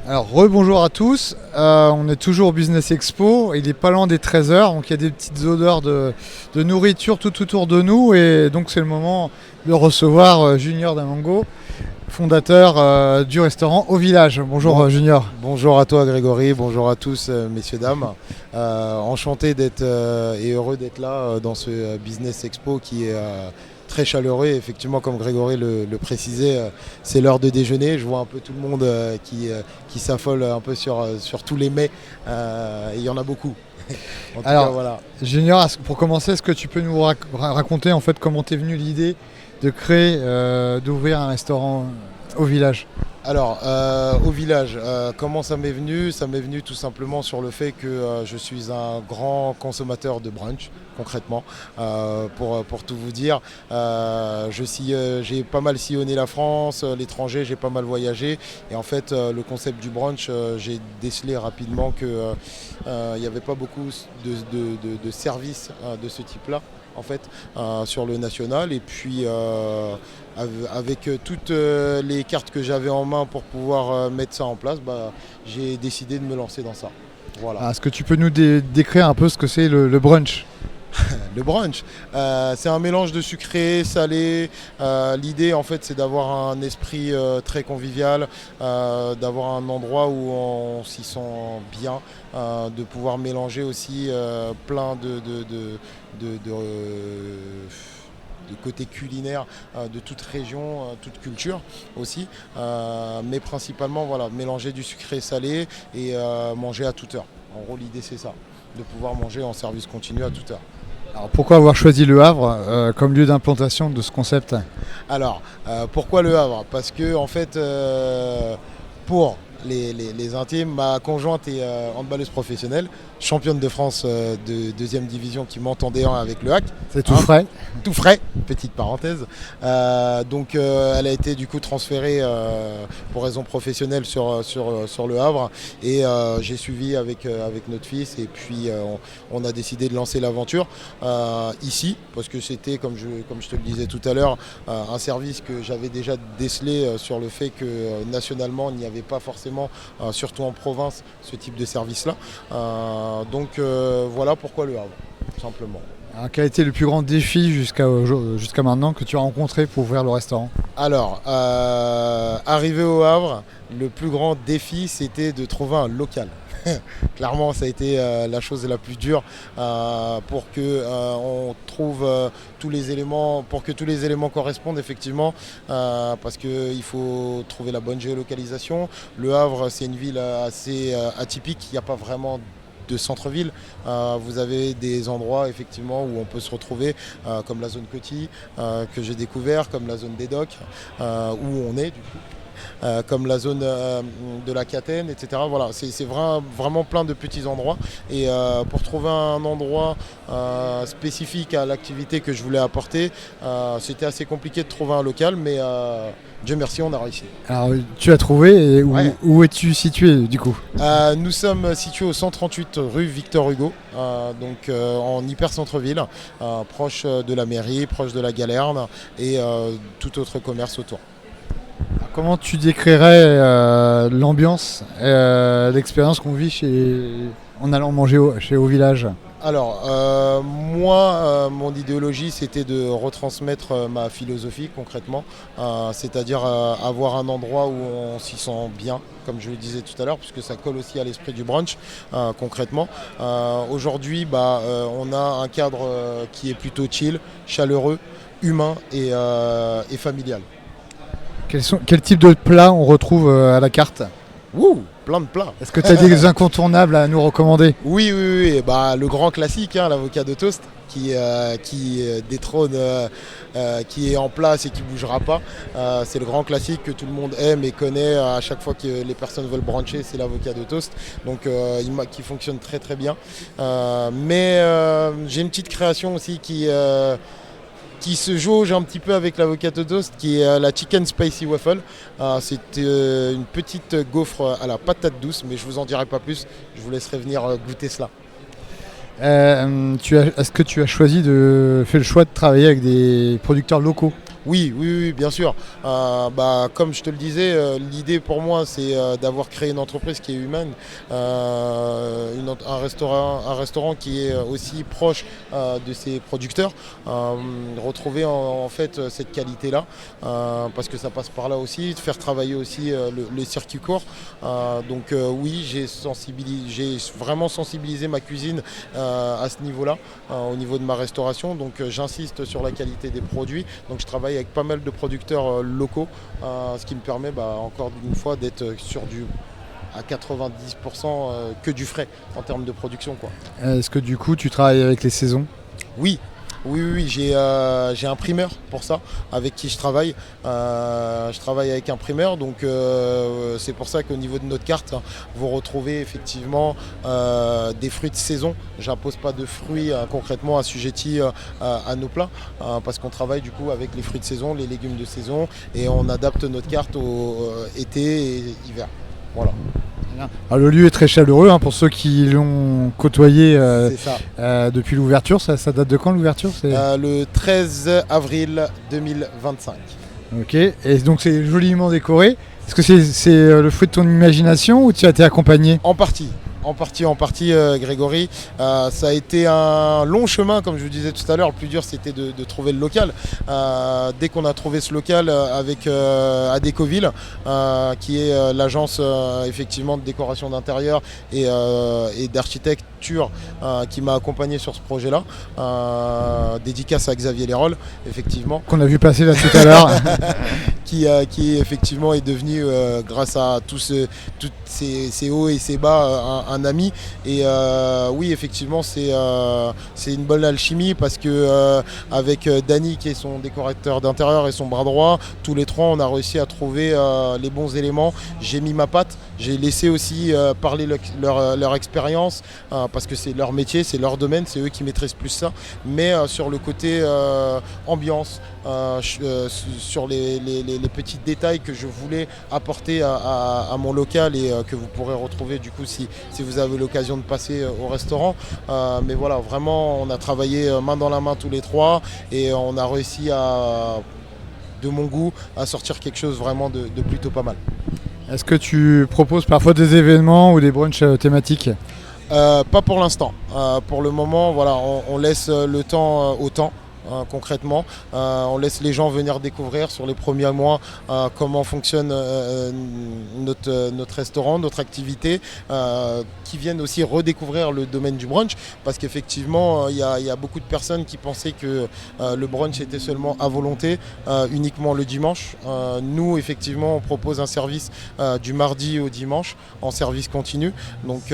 Alors, rebonjour à tous. On est toujours au Business Expo. Il est pas loin des 13 heures, donc il y a des petites odeurs de nourriture tout autour de nous. Et donc, c'est le moment de recevoir Junior Damango, fondateur du restaurant Au Village. Bonjour Junior. Bonjour à toi Grégory, bonjour à tous messieurs, dames. Enchanté d'être et heureux d'être là dans ce Business Expo qui est très chaleureux. Effectivement, comme Grégory le précisait, c'est l'heure de déjeuner. Je vois un peu tout le monde qui s'affole un peu sur tous les mets. Il y en a beaucoup. En tout Alors, cas, voilà. Junior, pour commencer, est-ce que tu peux nous raconter en fait comment t'es venue l'idée de créer, d'ouvrir un restaurant au village? Alors, au village, comment ça m'est venu? Ça m'est venu tout simplement sur le fait que je suis un grand consommateur de brunch, concrètement. Pour tout vous dire, j'ai pas mal sillonné la France, l'étranger, j'ai pas mal voyagé. Et en fait, le concept du brunch, j'ai décelé rapidement qu'il n'y avait pas beaucoup de services de ce type-là, en fait, sur le national. Et puis avec toutes les cartes que j'avais en main pour pouvoir mettre ça en place, j'ai décidé de me lancer dans ça. Voilà. Est-ce que tu peux nous décrire un peu ce que c'est le brunch? Le brunch, c'est un mélange de sucré, salé. L'idée, en fait, c'est d'avoir un esprit très convivial, d'avoir un endroit où on s'y sent bien, de pouvoir mélanger aussi plein de côté culinaire de toute région, toute culture aussi, mais principalement voilà, mélanger du sucré salé et manger à toute heure. En gros, l'idée c'est ça, de pouvoir manger en service continu à toute heure. Alors, pourquoi avoir choisi Le Havre comme lieu d'implantation de ce concept? Alors, pourquoi Le Havre? Parce que en fait, pour les intimes, ma conjointe est handballeuse professionnelle, championne de France de deuxième division qui m'entendait avec le hack. C'est tout frais. Tout frais, petite parenthèse. Donc elle a été du coup transférée pour raison professionnelle sur le Havre et j'ai suivi avec notre fils et puis on a décidé de lancer l'aventure ici parce que c'était, comme je te le disais tout à l'heure, un service que j'avais déjà décelé sur le fait que nationalement il n'y avait pas forcément, surtout en province, ce type de service-là. Donc voilà pourquoi le Havre, tout simplement. Alors, quel a été le plus grand défi jusqu'à maintenant que tu as rencontré pour ouvrir le restaurant? Alors, arrivé au Havre, le plus grand défi, c'était de trouver un local. Clairement, ça a été la chose la plus dure pour que on trouve tous les éléments, pour que tous les éléments correspondent effectivement, parce qu'il faut trouver la bonne géolocalisation. Le Havre, c'est une ville assez atypique, il n'y a pas vraiment de centre-ville. Vous avez des endroits effectivement où on peut se retrouver, comme la zone Coty que j'ai découvert, comme la zone des docks où on est du coup. Comme la zone de la Catène, etc. Voilà, c'est vraiment plein de petits endroits. Et pour trouver un endroit spécifique à l'activité que je voulais apporter, c'était assez compliqué de trouver un local, mais Dieu merci, on a réussi. Alors, tu as trouvé et Ouais. où es-tu situé du coup? Nous sommes situés au 138 rue Victor Hugo, donc en hyper centre-ville, proche de la mairie, proche de la Galerne et tout autre commerce autour. Alors, comment tu décrirais l'ambiance, l'expérience qu'on vit en allant manger chez Au Village? Alors, moi, mon idéologie, c'était de retransmettre ma philosophie concrètement, c'est-à-dire avoir un endroit où on s'y sent bien, comme je le disais tout à l'heure, puisque ça colle aussi à l'esprit du brunch, concrètement. Aujourd'hui, on a un cadre qui est plutôt chill, chaleureux, humain et familial. Quel type de plats on retrouve à la carte? Ouh, plein de plats. Est-ce que tu as des incontournables à nous recommander? Oui, oui, oui. Le grand classique, hein, l'avocat de toast, qui détrône, qui est en place et qui ne bougera pas. C'est le grand classique que tout le monde aime et connaît à chaque fois que les personnes veulent bruncher, c'est l'avocat de toast. Donc qui fonctionne très très bien. Mais j'ai une petite création aussi qui se jauge un petit peu avec l'avocado toast, qui est la chicken spicy waffle. C'est une petite gaufre à la patate douce, mais je vous en dirai pas plus. Je vous laisserai venir goûter cela. Est-ce que tu as fait le choix de travailler avec des producteurs locaux? Oui, bien sûr. Comme je te le disais, l'idée pour moi, c'est d'avoir créé une entreprise qui est humaine, un restaurant qui est aussi proche de ses producteurs, retrouver en fait cette qualité-là, parce que ça passe par là aussi, de faire travailler aussi les circuits courts. Oui, j'ai vraiment sensibilisé ma cuisine à ce niveau-là, au niveau de ma restauration. Donc j'insiste sur la qualité des produits. Donc je travaille avec pas mal de producteurs locaux, ce qui me permet encore une fois d'être sur à 90% que du frais en termes de production, quoi. Est-ce que du coup tu travailles avec les saisons? Oui. Oui, j'ai un primeur pour ça, avec qui je travaille. Je travaille avec un primeur, donc c'est pour ça qu'au niveau de notre carte, vous retrouvez effectivement des fruits de saison. J'impose pas de fruits concrètement assujettis à nos plats, parce qu'on travaille du coup avec les fruits de saison, les légumes de saison, et on adapte notre carte au été et hiver. Voilà. Alors, le lieu est très chaleureux pour ceux qui l'ont côtoyé C'est ça. depuis l'ouverture. Ça date de quand l'ouverture? Le 13 avril 2025. Ok, et donc c'est joliment décoré. Est-ce que c'est le fruit de ton imagination ou tu as été accompagné? En partie, Grégory. Ça a été un long chemin, comme je vous disais tout à l'heure. Le plus dur, c'était de trouver le local. Dès qu'on a trouvé ce local avec Adécoville, qui est l'agence effectivement de décoration d'intérieur et d'architecture qui m'a accompagné sur ce projet-là. Dédicace à Xavier Lérol, effectivement. Qu'on a vu passer là tout à l'heure. qui effectivement est devenu, grâce à tous ces hauts et ces bas, un ami. Et oui, effectivement, c'est une bonne alchimie, parce que avec Dany, qui est son décorateur d'intérieur et son bras droit, tous les trois, on a réussi à trouver les bons éléments. J'ai mis ma patte, j'ai laissé aussi parler leur expérience, parce que c'est leur métier, c'est leur domaine, c'est eux qui maîtrisent plus ça. Mais sur le côté ambiance, sur les petits détails que je voulais apporter à mon local, et que vous pourrez retrouver du coup si vous avez l'occasion de passer au restaurant. Mais voilà, vraiment, on a travaillé main dans la main tous les trois, et on a réussi de mon goût, à sortir quelque chose vraiment de plutôt pas mal. Est-ce que tu proposes parfois des événements ou des brunchs thématiques? Pas pour l'instant. Pour le moment, voilà, on laisse le temps au temps. Concrètement, on laisse les gens venir découvrir sur les premiers mois comment fonctionne notre restaurant, notre activité, qui viennent aussi redécouvrir le domaine du brunch, parce qu'effectivement il y a beaucoup de personnes qui pensaient que le brunch était seulement à volonté, uniquement le dimanche. Nous, effectivement, on propose un service du mardi au dimanche en service continu, donc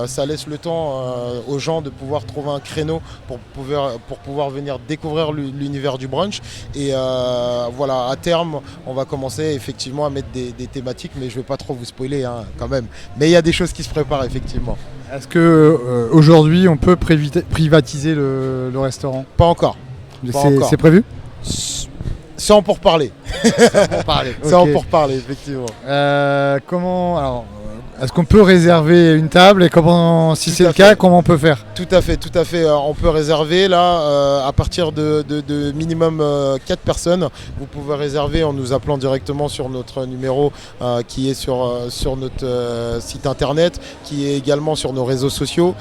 ça laisse le temps aux gens de pouvoir trouver un créneau pour pouvoir venir découvrir l'univers du brunch. Et voilà, à terme, on va commencer effectivement à mettre des thématiques, mais je ne vais pas trop vous spoiler quand même. Mais il y a des choses qui se préparent effectivement. Est-ce que aujourd'hui on peut privatiser le restaurant? Pas encore. C'est prévu? C'est en pourparler. C'est en pourparler, effectivement. Alors, est-ce qu'on peut réserver une table, et si c'est le cas, comment on peut faire? Tout à fait. On peut réserver là à partir de minimum 4 personnes. Vous pouvez réserver en nous appelant directement sur notre numéro qui est sur notre site internet, qui est également sur nos réseaux sociaux,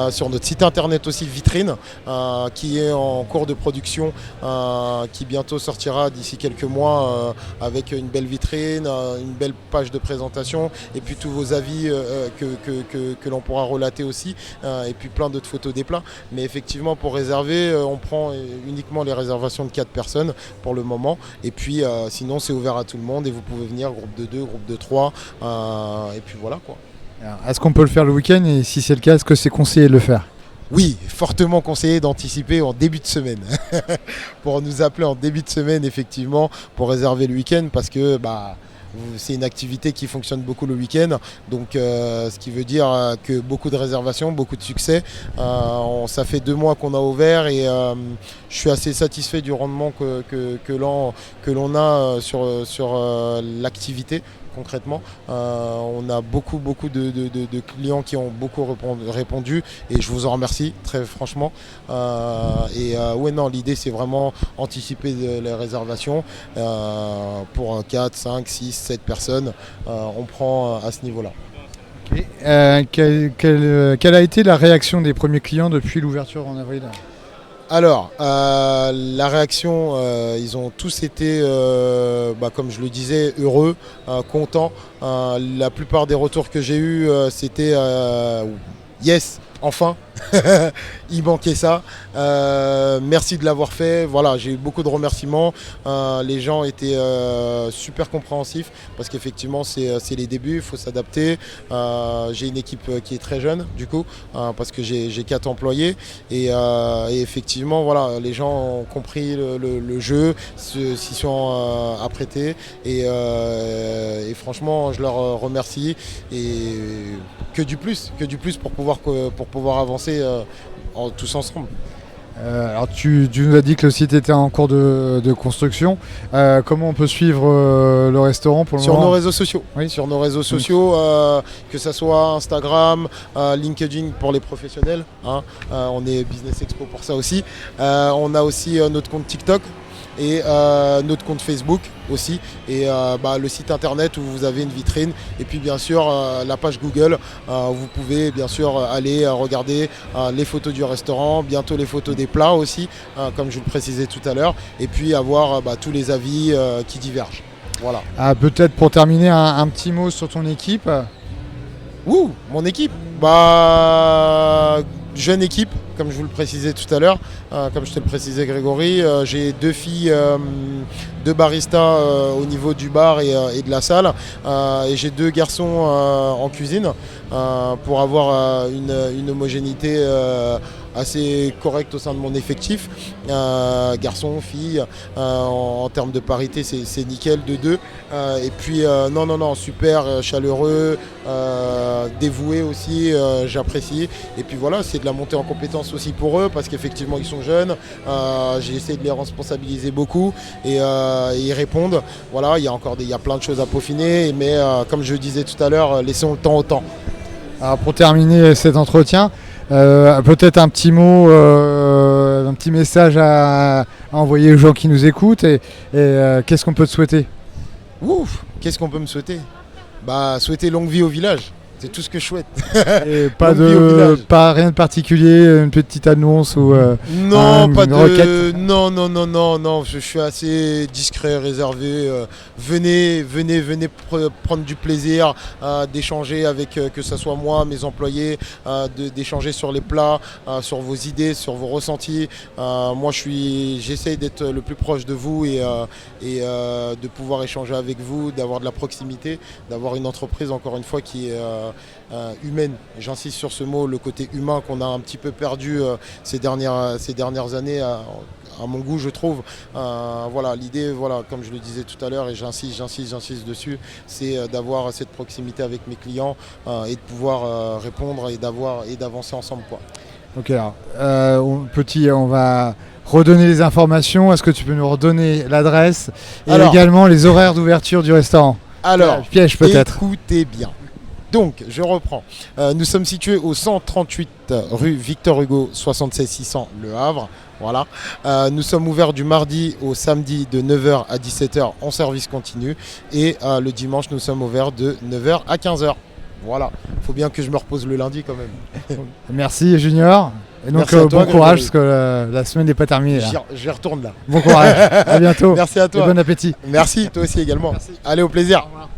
sur notre site internet aussi Vitrine, qui est en cours de production, qui bientôt sortira d'ici quelques mois, avec une belle vitrine, une belle page de présentation, et puis tous vos avis que l'on pourra relater aussi, et puis plein d'autres photos des plats. Mais effectivement, pour réserver, on prend uniquement les réservations de 4 personnes pour le moment, et puis sinon c'est ouvert à tout le monde, et vous pouvez venir groupe de 2, groupe de 3, et puis voilà quoi. Alors, est-ce qu'on peut le faire le week-end, et si c'est le cas, est-ce que c'est conseillé de le faire? Oui, fortement conseillé d'anticiper en début de semaine. Pour nous appeler en début de semaine, effectivement, pour réserver le week-end, parce que c'est une activité qui fonctionne beaucoup le week-end, donc ce qui veut dire que beaucoup de réservations, beaucoup de succès. Ça fait 2 mois qu'on a ouvert, et je suis assez satisfait du rendement que l'on a sur l'activité, concrètement. On a beaucoup de clients qui ont beaucoup répondu et je vous en remercie très franchement. Ouais, non, l'idée c'est vraiment anticiper les réservations pour 4, 5, 6, 7 personnes. On prend à ce niveau-là. Et, quelle a été la réaction des premiers clients depuis l'ouverture en avril? Alors, la réaction, ils ont tous été, comme je le disais, heureux, contents. La plupart des retours que j'ai eus, c'était yes, enfin, il manquait ça. Merci de l'avoir fait. Voilà, j'ai eu beaucoup de remerciements. Les gens étaient super compréhensifs parce qu'effectivement, c'est les débuts, il faut s'adapter. J'ai une équipe qui est très jeune, du coup, parce que j'ai 4 employés. Et effectivement, voilà, les gens ont compris le jeu, s'y sont apprêtés. Et franchement, je leur remercie. Et que du plus pour pouvoir avancer tous ensemble. Alors tu nous as dit que le site était en cours de construction. Comment on peut suivre le restaurant pour le moment? Sur nos réseaux sociaux. Oui. Sur nos réseaux sociaux, que ce soit Instagram, LinkedIn pour les professionnels. On est Business Expo pour ça aussi. On a aussi notre compte TikTok. Et notre compte Facebook aussi, et le site internet où vous avez une vitrine, et puis bien sûr la page Google où vous pouvez bien sûr aller regarder les photos du restaurant, bientôt les photos des plats aussi, comme je vous le précisais tout à l'heure, et puis avoir tous les avis qui divergent. Voilà. Peut-être pour terminer un petit mot sur ton équipe. Mon équipe, jeune équipe, comme je vous le précisais tout à l'heure, comme je te le précisais Grégory, j'ai 2 filles, 2 baristas au niveau du bar et de la salle, et j'ai 2 garçons en cuisine pour avoir une homogénéité assez correcte au sein de mon effectif. Garçons, filles, en termes de parité c'est nickel de 2. Et puis non, super chaleureux, dévoués aussi, j'apprécie. Et puis voilà, c'est de la montée en compétences aussi pour eux parce qu'effectivement ils sont jeunes. J'ai essayé de les responsabiliser beaucoup et ils répondent. Voilà, il y a plein de choses à peaufiner, mais comme je le disais tout à l'heure, laissons le temps au temps. Alors pour terminer cet entretien, peut-être un petit mot, un petit message à envoyer aux gens qui nous écoutent et qu'est-ce qu'on peut te souhaiter? Qu'est-ce qu'on peut me souhaiter? Souhaiter longue vie au village. C'est tout ce que je souhaite. Et pas rien de particulier, une petite annonce ou non, pas une de requête. Non. Je suis assez discret, réservé. Venez prendre du plaisir, d'échanger avec que ce soit moi, mes employés, d'échanger sur les plats, sur vos idées, sur vos ressentis. Moi, j'essaye d'être le plus proche de vous et de pouvoir échanger avec vous, d'avoir de la proximité, d'avoir une entreprise encore une fois qui est humaine. J'insiste sur ce mot, le côté humain qu'on a un petit peu perdu ces dernières années, à mon goût je trouve. L'idée, comme je le disais tout à l'heure et j'insiste dessus, c'est d'avoir cette proximité avec mes clients et de pouvoir répondre et d'avancer ensemble, quoi. Ok, alors, on va redonner les informations. Est-ce que tu peux nous redonner l'adresse et également les horaires d'ouverture du restaurant? Alors, piège peut-être. Écoutez bien. Donc, je reprends. Nous sommes situés au 138 rue Victor Hugo, 76 600 Le Havre. Voilà. Nous sommes ouverts du mardi au samedi de 9h à 17h en service continu. Et le dimanche, nous sommes ouverts de 9h à 15h. Voilà. Il faut bien que je me repose le lundi quand même. Merci Junior. Et donc bon courage parce que la semaine n'est pas terminée. J'y retourne là. Bon courage. À bientôt. Merci à toi. Et bon appétit. Merci, toi aussi également. Merci. Allez, au plaisir. Au revoir.